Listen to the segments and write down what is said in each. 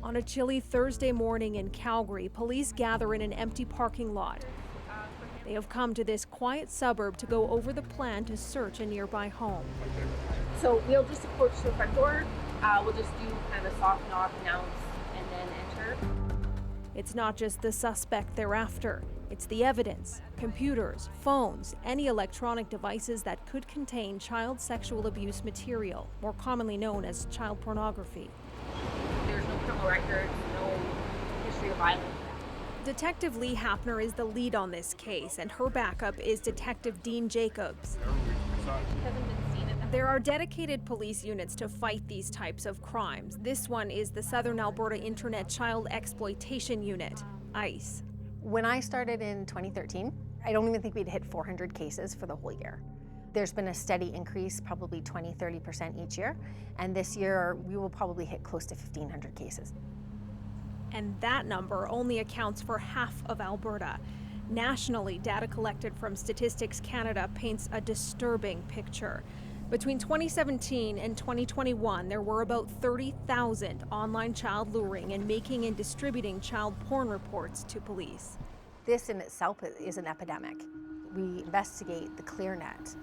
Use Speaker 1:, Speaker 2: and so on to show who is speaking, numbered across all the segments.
Speaker 1: On a chilly Thursday morning in Calgary, police gather in an empty parking lot. They have come to this quiet suburb to go over the plan to search a nearby home.
Speaker 2: So we'll just approach the front door. We'll just do kind of a soft knock, announce, and then enter.
Speaker 1: It's not just the suspect they're after. It's the evidence, computers, phones, any electronic devices that could contain child sexual abuse material, more commonly known as child pornography.
Speaker 2: There's no criminal records, no history of violence.
Speaker 1: Detective Lee Hapner is the lead on this case, and her backup is Detective Dean Jacobs.
Speaker 2: Hasn't been seen at that.
Speaker 1: There are dedicated police units to fight these types of crimes. This one is the Southern Alberta Internet Child Exploitation Unit, ICE.
Speaker 3: When I started in 2013, I don't even think we'd hit 400 cases for the whole year. There's been a steady increase, probably 20-30% each year, and this year we will probably hit close to 1,500 cases.
Speaker 1: And that number only accounts for half of Alberta. Nationally, data collected from Statistics Canada paints a disturbing picture. Between 2017 and 2021, there were about 30,000 online child luring and making and distributing child porn reports to police.
Speaker 3: This in itself is an epidemic. We investigate the clear net.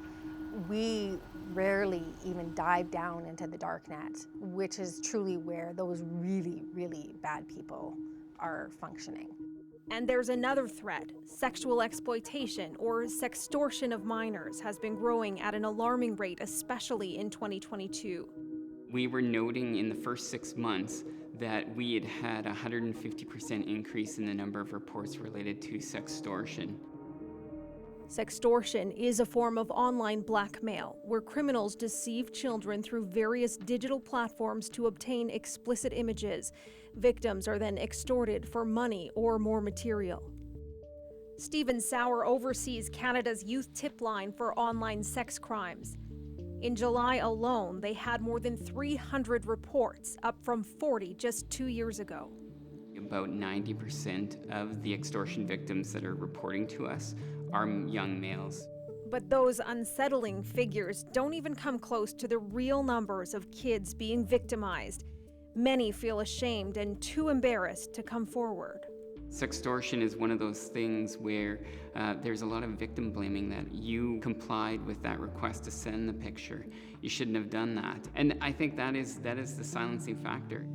Speaker 3: We rarely even dive down into the dark net, which is truly where those really, really bad people are functioning.
Speaker 1: And there's another threat. Sexual exploitation, or sextortion of minors, has been growing at an alarming rate, especially in 2022.
Speaker 4: We were noting in the first 6 months that we had a 150% increase in the number of reports related to sextortion.
Speaker 1: Sextortion is a form of online blackmail where criminals deceive children through various digital platforms to obtain explicit images. Victims are then extorted for money or more material. Stephen Sauer oversees Canada's youth tip line for online sex crimes. In July alone, they had more than 300 reports, up from 40 just 2 years ago.
Speaker 4: About 90% of the extortion victims that are reporting to us are young males.
Speaker 1: But those unsettling figures don't even come close to the real numbers of kids being victimized. Many feel ashamed and too embarrassed to come forward.
Speaker 4: Sextortion is one of those things where there's a lot of victim blaming, that you complied with that request to send the picture. You shouldn't have done that. And I think that is the silencing factor.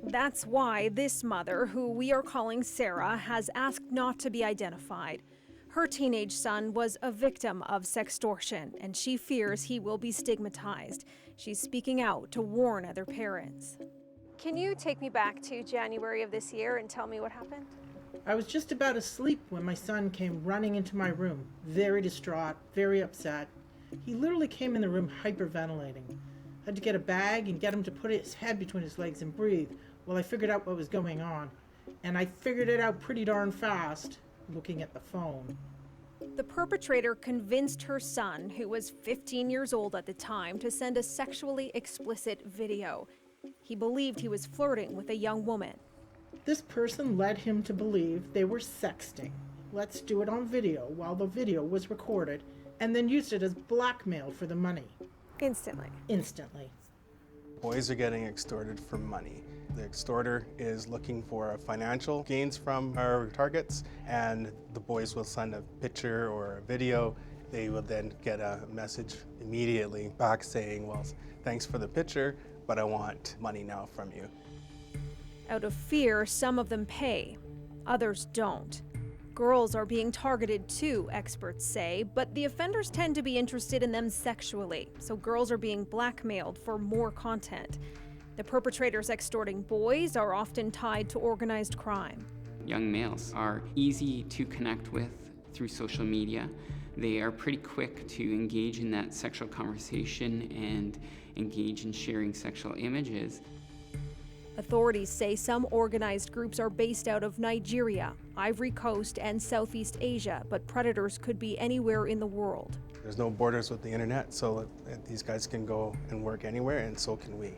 Speaker 1: That's why this mother, who we are calling Sarah, has asked not to be identified. Her teenage son was a victim of sextortion, and she fears he will be stigmatized. She's speaking out to warn other parents. Can you take me back to January of this year and tell me what happened?
Speaker 5: I was just about asleep when my son came running into my room, very distraught, very upset. He literally came in the room hyperventilating. I had to get a bag and get him to put his head between his legs and breathe while I figured out what was going on. And I figured it out pretty darn fast, looking at the phone.
Speaker 1: The perpetrator convinced her son, who was 15 years old at the time, to send a sexually explicit video. He believed he was flirting with a young woman.
Speaker 5: This person led him to believe they were sexting. Let's do it on video while the video was recorded, and then used it as blackmail for the money. Instantly.
Speaker 6: Boys are getting extorted for money. The extorter is looking for financial gains from our targets, and the boys will send a picture or a video. They will then get a message immediately back saying, well, thanks for the picture, but I want money now from you.
Speaker 1: Out of fear, some of them pay, others don't. Girls are being targeted too, experts say, but the offenders tend to be interested in them sexually, so girls are being blackmailed for more content. The perpetrators extorting boys are often tied to organized crime.
Speaker 4: Young males are easy to connect with through social media. They are pretty quick to engage in that sexual conversation and engage in sharing sexual images.
Speaker 1: Authorities say some organized groups are based out of Nigeria, Ivory Coast, and Southeast Asia, but predators could be anywhere in the world.
Speaker 6: There's no borders with the internet, so these guys can go and work anywhere, and so can we.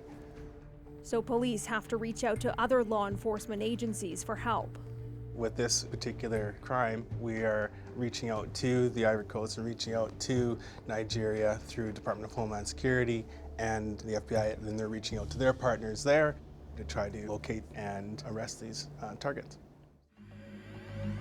Speaker 1: So police have to reach out to other law enforcement agencies for help.
Speaker 6: With this particular crime, we are reaching out to the Ivory Coast and reaching out to Nigeria through Department of Homeland Security and the FBI, and then they're reaching out to their partners there to try to locate and arrest these targets.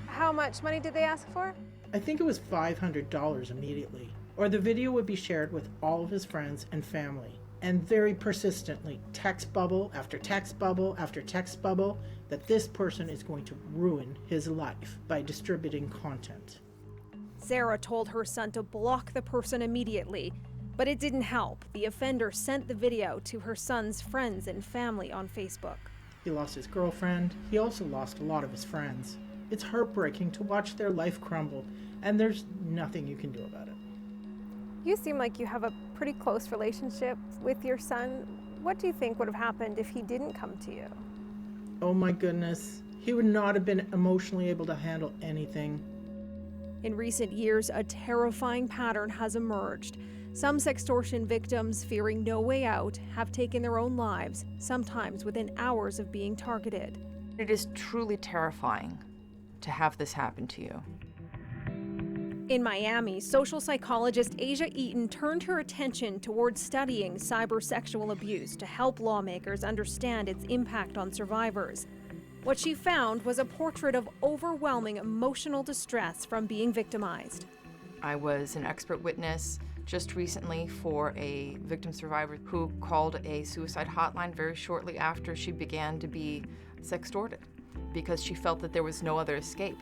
Speaker 3: How much money did they ask for?
Speaker 5: I think it was $500 immediately, or the video would be shared with all of his friends and family, and very persistently, text bubble after text bubble after text bubble, that this person is going to ruin his life by distributing content.
Speaker 1: Sarah told her son to block the person immediately, but it didn't help. The offender sent the video to her son's friends and family on Facebook.
Speaker 5: He lost his girlfriend. He also lost a lot of his friends. It's heartbreaking to watch their life crumble, and there's nothing you can do about it.
Speaker 3: You seem like you have a pretty close relationship with your son. What do you think would have happened if he didn't come to you?
Speaker 5: Oh my goodness. He would not have been emotionally able to handle anything.
Speaker 1: In recent years, a terrifying pattern has emerged. Some sextortion victims, fearing no way out, have taken their own lives, sometimes within hours of being targeted.
Speaker 7: It is truly terrifying to have this happen to you.
Speaker 1: In Miami, social psychologist Asia Eaton turned her attention towards studying cybersexual abuse to help lawmakers understand its impact on survivors. What she found was a portrait of overwhelming emotional distress from being victimized.
Speaker 7: I was an expert witness just recently for a victim survivor who called a suicide hotline very shortly after she began to be sextorted because she felt that there was no other escape.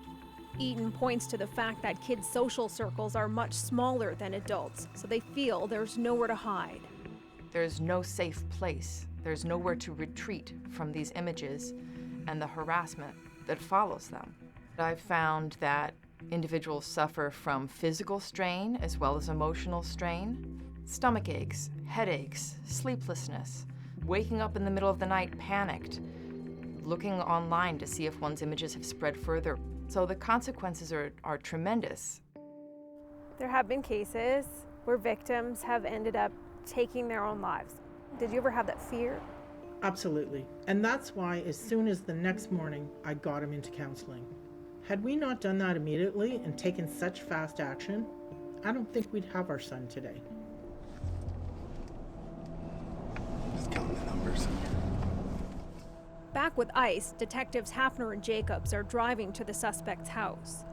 Speaker 1: Eaton points to the fact that kids' social circles are much smaller than adults, so they feel there's nowhere to hide.
Speaker 7: There's no safe place. There's nowhere to retreat from these images and the harassment that follows them. I've found that individuals suffer from physical strain as well as emotional strain, stomach aches, headaches, sleeplessness, waking up in the middle of the night panicked, looking online to see if one's images have spread further. So the consequences are tremendous.
Speaker 3: There have been cases where victims have ended up taking their own lives. Did you ever have that fear?
Speaker 5: Absolutely. And that's why as soon as the next morning, I got him into counseling. Had we not done that immediately and taken such fast action, I don't think we'd have our son today.
Speaker 6: Just counting the numbers.
Speaker 1: Back with ICE, detectives Hafner and Jacobs are driving to the suspect's house.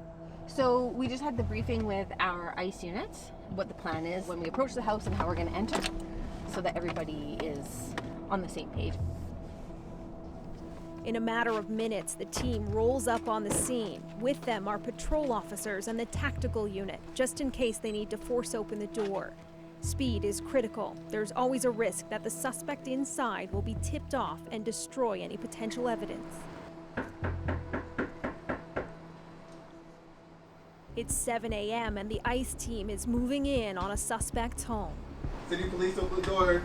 Speaker 2: So we just had the briefing with our ICE units, what the plan is when we approach the house and how we're going to enter, so that everybody is on the same page.
Speaker 1: In a matter of minutes, the team rolls up on the scene. With them are patrol officers and the tactical unit, just in case they need to force open the door. Speed is critical. There's always a risk that the suspect inside will be tipped off and destroy any potential evidence. It's 7 a.m. and the ICE team is moving in on a suspect's home.
Speaker 6: City police, open the door.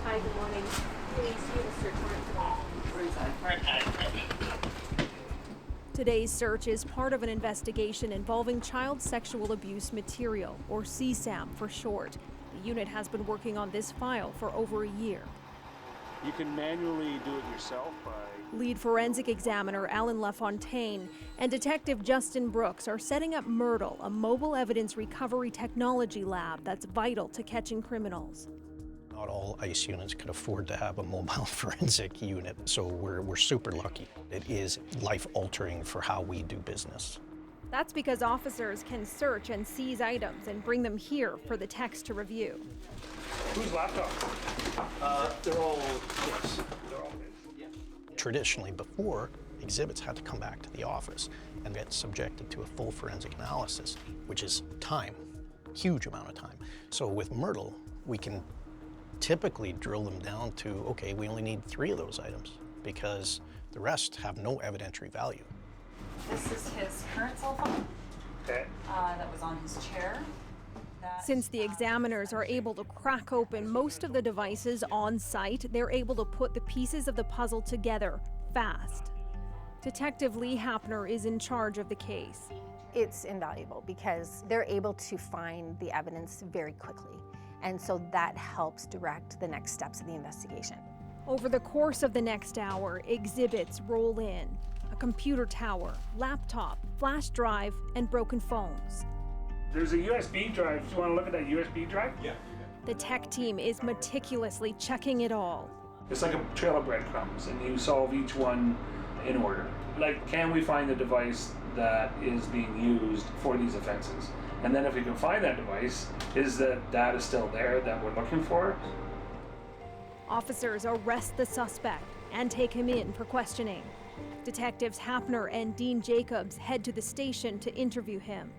Speaker 2: Hi, good morning. Police, you have a search warrant for
Speaker 1: Today's search is part of an investigation involving child sexual abuse material, or CSAM for short. The unit has been working on this file for over a year.
Speaker 8: You can manually do it yourself by...
Speaker 1: Lead forensic examiner Alan LaFontaine and Detective Justin Brooks are setting up Myrtle, a mobile evidence recovery technology lab that's vital to catching criminals.
Speaker 9: Not all ICE units could afford to have a mobile forensic unit, so we're super lucky. It is life-altering for how we do business.
Speaker 1: That's because officers can search and seize items and bring them here for the techs to review.
Speaker 8: Whose laptop?
Speaker 9: They're all Traditionally, before, exhibits had to come back to the office and get subjected to a full forensic analysis, which is time, huge amount of time. So with Myrtle, we can typically drill them down to, okay, we only need 3 of those items because the rest have no evidentiary value.
Speaker 10: This is his current cell phone.
Speaker 8: Okay.
Speaker 10: That was on his chair.
Speaker 1: Since the examiners are able to crack open most of the devices on site, they're able to put the pieces of the puzzle together fast. Detective Lee Hafner is in charge of the case.
Speaker 3: It's invaluable because they're able to find the evidence very quickly. And so that helps direct the next steps of the investigation.
Speaker 1: Over the course of the next hour, exhibits roll in. a computer tower, laptop, flash drive, and broken phones.
Speaker 8: There's a USB drive. Do you want to look at that USB drive? Yeah.
Speaker 1: The tech team is meticulously checking it all.
Speaker 8: It's like a trail of breadcrumbs, and you solve each one in order. Like, can we find the device that is being used for these offenses? And then if we can find that device, is the data still there that we're looking for?
Speaker 1: Officers arrest the suspect and take him in for questioning. Detectives Hapner and Dean Jacobs head to the station to interview him.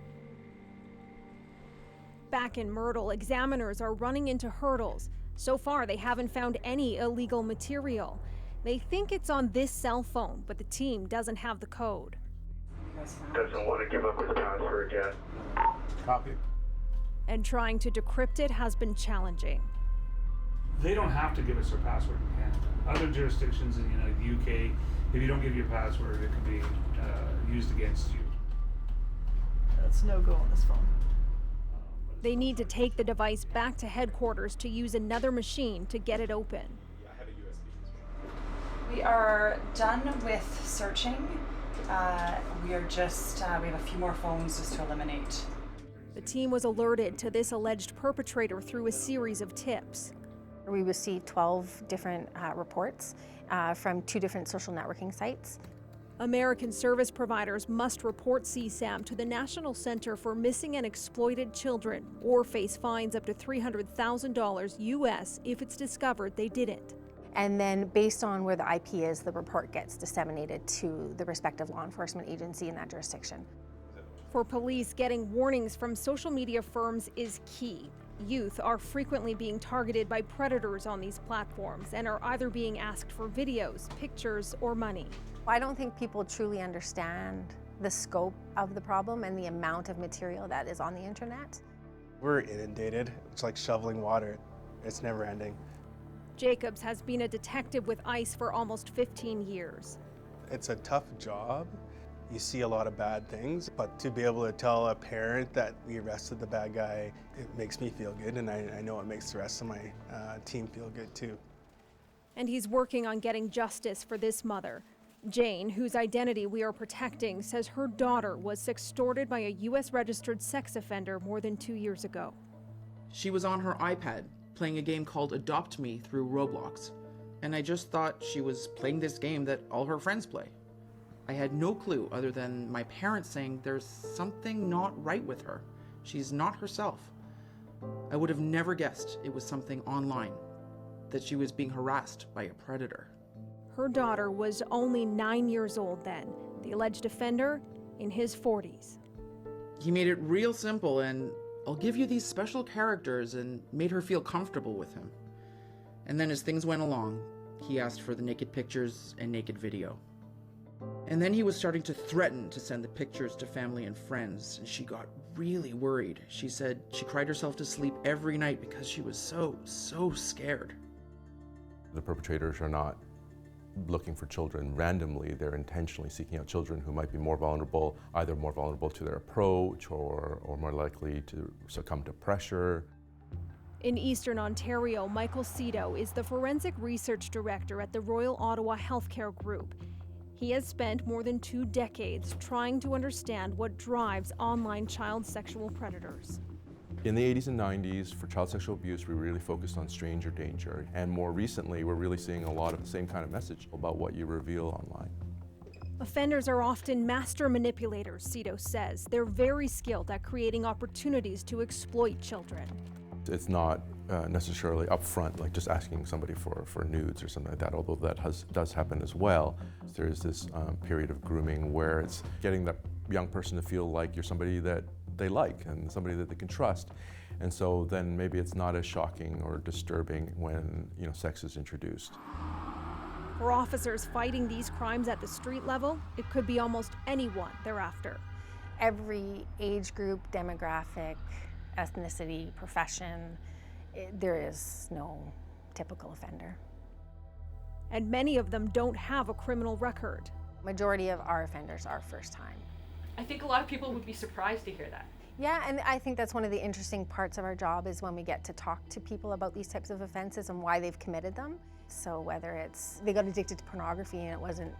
Speaker 1: Back in Myrtle, examiners are running into hurdles. So far, they haven't found any illegal material. They think it's on this cell phone, but the team doesn't have the code.
Speaker 11: Doesn't want to give up his password yet.
Speaker 8: Copy.
Speaker 1: And trying to decrypt it has been challenging.
Speaker 8: They don't have to give us their password in Canada. Other jurisdictions in the UK, if you don't give your password, it can be used against you.
Speaker 12: That's no go on this phone.
Speaker 1: They need to take the device back to headquarters to use another machine to get it open.
Speaker 10: We are done with searching. We have a few more phones just to eliminate.
Speaker 1: The team was alerted to this alleged perpetrator through a series of tips.
Speaker 3: We received 12 different reports from 2 different social networking sites.
Speaker 1: American service providers must report CSAM to the National Center for Missing and Exploited Children or face fines up to $300,000 US if it's discovered they didn't.
Speaker 3: And then based on where the IP is, the report gets disseminated to the respective law enforcement agency in that jurisdiction.
Speaker 1: For police, getting warnings from social media firms is key. Youth are frequently being targeted by predators on these platforms and are either being asked for videos, pictures, or money.
Speaker 3: I don't think people truly understand the scope of the problem and the amount of material that is on the internet.
Speaker 6: We're inundated. It's like shoveling water. It's never ending.
Speaker 1: Jacobs has been a detective with ICE for almost 15 years.
Speaker 6: It's a tough job. You see a lot of bad things, but to be able to tell a parent that we arrested the bad guy, it makes me feel good, and I know it makes the rest of my team feel good too.
Speaker 1: And he's working on getting justice for this mother. Jane, whose identity we are protecting, says her daughter was sextorted by a U.S. registered sex offender more than 2 years ago.
Speaker 13: She was on her iPad playing a game called Adopt Me through Roblox, and I just thought she was playing this game that all her friends play. I had no clue other than my parents saying there's something not right with her. She's not herself. I would have never guessed it was something online, that she was being harassed by a predator.
Speaker 1: Her daughter was only 9 years old then. The alleged offender in his 40s.
Speaker 13: He made it real simple and I'll give you these special characters and made her feel comfortable with him. And then as things went along, he asked for the naked pictures and naked video. And then he was starting to threaten to send the pictures to family and friends, and she got really worried. She said she cried herself to sleep every night because she was so scared.
Speaker 14: The perpetrators are not looking for children randomly. They're intentionally seeking out children who might be more vulnerable, either more vulnerable to their approach or more likely to succumb to pressure.
Speaker 1: In Eastern Ontario, Michael Cito is the Forensic Research Director at the Royal Ottawa Healthcare Group. He has spent more than 2 decades trying to understand what drives online child sexual predators.
Speaker 14: In the 80s and 90s, for child sexual abuse, we really focused on stranger danger. And more recently, we're really seeing a lot of the same kind of message about what you reveal online.
Speaker 1: Offenders are often master manipulators, Cito says. They're very skilled at creating opportunities to exploit children.
Speaker 14: It's not necessarily upfront, like just asking somebody for nudes or something like that, although that does happen as well. There's this period of grooming where it's getting that young person to feel like you're somebody that they like and somebody that they can trust. And so then maybe it's not as shocking or disturbing when, sex is introduced.
Speaker 1: For officers fighting these crimes at the street level, it could be almost anyone they're after.
Speaker 3: Every age group, demographic, ethnicity, profession, there is no typical offender.
Speaker 1: And many of them don't have a criminal record.
Speaker 3: Majority of our offenders are first time.
Speaker 12: I think a lot of people would be surprised to hear that.
Speaker 3: Yeah, and I think that's one of the interesting parts of our job is when we get to talk to people about these types of offenses and why they've committed them. So whether it's they got addicted to pornography and it wasn't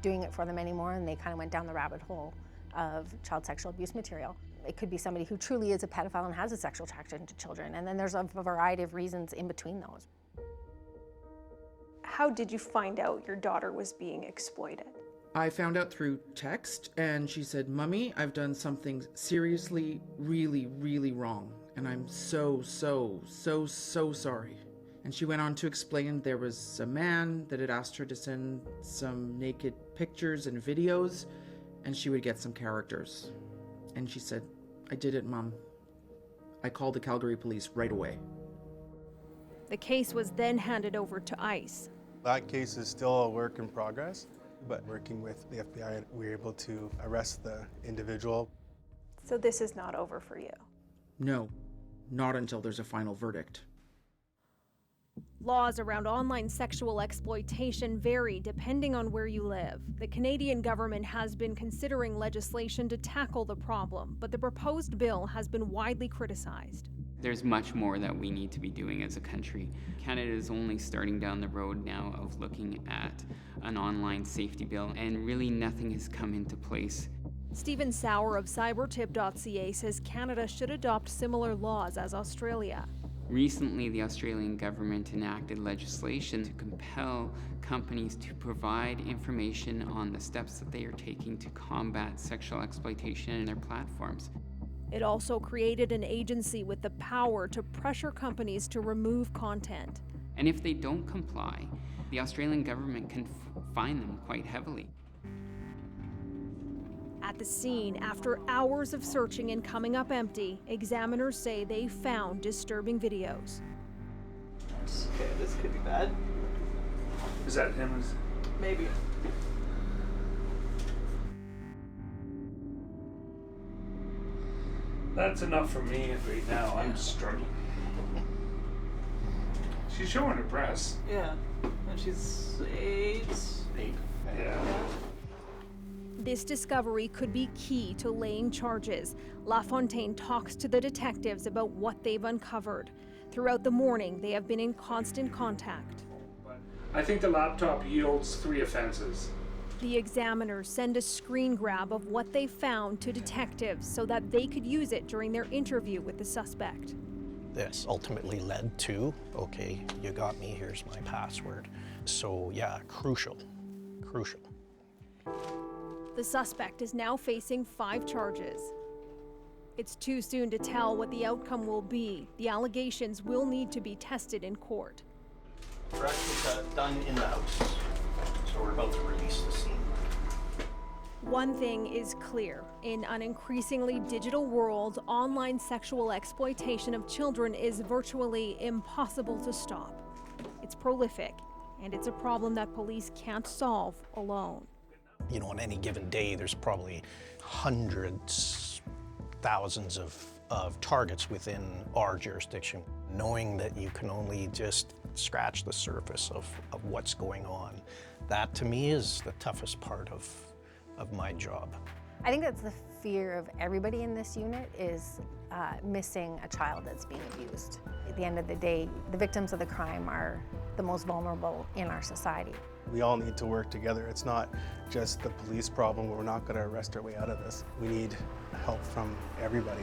Speaker 3: doing it for them anymore, and they kind of went down the rabbit hole of child sexual abuse material. It could be somebody who truly is a pedophile and has a sexual attraction to children, and then there's a variety of reasons in between those.
Speaker 1: How did you find out your daughter was being exploited?
Speaker 13: I found out through text, and she said, "Mummy, I've done something seriously, really, really wrong, and I'm so sorry." And she went on to explain there was a man that had asked her to send some naked pictures and videos, and she would get some characters. And she said, "I did it, Mom. I called the Calgary police right away."
Speaker 1: The case was then handed over to ICE.
Speaker 6: That case is still a work in progress, but working with the FBI, we were able to arrest the individual.
Speaker 1: So this is not over for you?
Speaker 13: No, not until there's a final verdict.
Speaker 1: Laws around online sexual exploitation vary depending on where you live. The Canadian government has been considering legislation to tackle the problem, but the proposed bill has been widely criticized.
Speaker 4: There's much more that we need to be doing as a country. Canada is only starting down the road now of looking at an online safety bill, and really nothing has come into place.
Speaker 1: Stephen Sauer of Cybertip.ca says Canada should adopt similar laws as Australia.
Speaker 4: Recently, the Australian government enacted legislation to compel companies to provide information on the steps that they are taking to combat sexual exploitation in their platforms.
Speaker 1: It also created an agency with the power to pressure companies to remove content.
Speaker 4: And if they don't comply, the Australian government can fine them quite heavily.
Speaker 1: At the scene, after hours of searching and coming up empty, examiners say they found disturbing videos.
Speaker 12: Okay, this could be bad.
Speaker 8: Is that him?
Speaker 12: Maybe.
Speaker 8: That's enough for me right now. I'm struggling. She's showing her breasts.
Speaker 12: Yeah. And she's 8.
Speaker 8: Yeah.
Speaker 1: This discovery could be key to laying charges. LaFontaine talks to the detectives about what they've uncovered. Throughout the morning, they have been in constant contact.
Speaker 8: I think the laptop yields 3 offenses.
Speaker 1: The examiners send a screen grab of what they found to detectives so that they could use it during their interview with the suspect.
Speaker 9: This ultimately led to, okay, you got me, here's my password. So yeah, crucial.
Speaker 1: The suspect is now facing 5 charges. It's too soon to tell what the outcome will be. The allegations will need to be tested in court.
Speaker 9: We're actually done in the house, so we're about to release the scene.
Speaker 1: One thing is clear. In an increasingly digital world, online sexual exploitation of children is virtually impossible to stop. It's prolific, and it's a problem that police can't solve alone.
Speaker 9: You know, on any given day, there's probably hundreds, thousands of targets within our jurisdiction. Knowing that you can only just scratch the surface of what's going on, that to me is the toughest part of my job.
Speaker 3: I think that's the fear of everybody in this unit is missing a child that's being abused. At the end of the day, the victims of the crime are the most vulnerable in our society.
Speaker 6: We all need to work together. It's not just the police problem. We're not going to arrest our way out of this. We need help from everybody.